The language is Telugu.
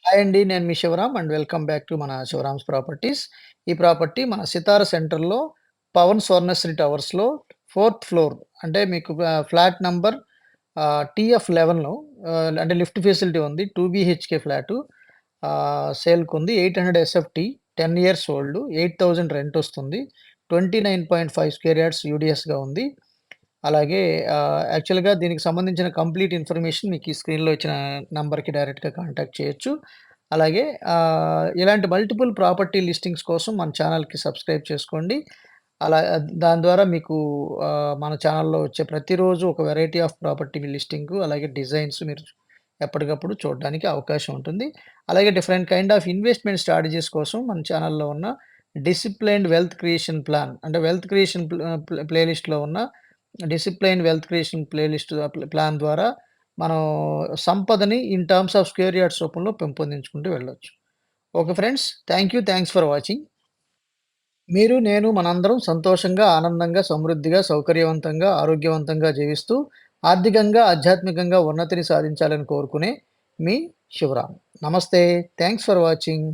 హాయ్ అండి. నేను మీ Shivaram and welcome back to మన శివరామ్స్ ప్రాపర్టీస్. ఈ ప్రాపర్టీ మన సితార సెంటర్‌లో పవన్ స్వర్ణశ్రీ టవర్స్‌లో ఫోర్త్ ఫ్లోర్ అంటే మీకు ఫ్లాట్ నంబర్ టీఎఫ్ 11లో అంటే లిఫ్ట్ ఫెసిలిటీ ఉంది. 2 బీహెచ్‌కే ఫ్లాటు సేల్‌కుంది. 800 ఎస్ఎఫ్‌టి 10 ఇయర్స్ ఓల్డ్ 8,000 రెంట్ వస్తుంది. 29.5 స్క్వేర్ యార్డ్స్ యూడీఎస్‌గా ఉంది. అలాగే యాక్చువల్‌గా దీనికి సంబంధించిన కంప్లీట్ ఇన్ఫర్మేషన్ మీకు ఈ స్క్రీన్‌లో ఇచ్చిన నంబర్‌కి డైరెక్ట్‌గా కాంటాక్ట్ చేయొచ్చు. అలాగే ఇలాంటి మల్టిపుల్ ప్రాపర్టీ లిస్టింగ్స్ కోసం మన ఛానెల్‌కి సబ్స్క్రైబ్ చేసుకోండి. అలా దాని ద్వారా మీకు మన ఛానెల్‌లో వచ్చే ప్రతిరోజు ఒక వెరైటీ ఆఫ్ ప్రాపర్టీ లిస్టింగు, అలాగే డిజైన్స్ మీరు ఎప్పటికప్పుడు చూడడానికి అవకాశం ఉంటుంది. అలాగే different kind of investment strategies కోసం మన ఛానెల్‌లో ఉన్న డిసిప్లైన్డ్ వెల్త్ క్రియేషన్ ప్లాన్ అంటే వెల్త్ క్రియేషన్ ప్లేలిస్ట్‌లో ఉన్న డిసిప్లైన్ వెల్త్ క్రియేషన్ ప్లాన్ ద్వారా మనం సంపదని in terms of square yards రూపంలో పెంపొందించుకుంటూ వెళ్ళొచ్చు. Okay friends. Thanks for watching. మీరు, నేను మనందరం సంతోషంగా, ఆనందంగా, సమృద్ధిగా, సౌకర్యవంతంగా, ఆరోగ్యవంతంగా జీవిస్తూ ఆర్థికంగా, ఆధ్యాత్మికంగా ఉన్నతిని సాధించాలని కోరుకునే మీ శివరామ్. నమస్తే. Thanks for watching.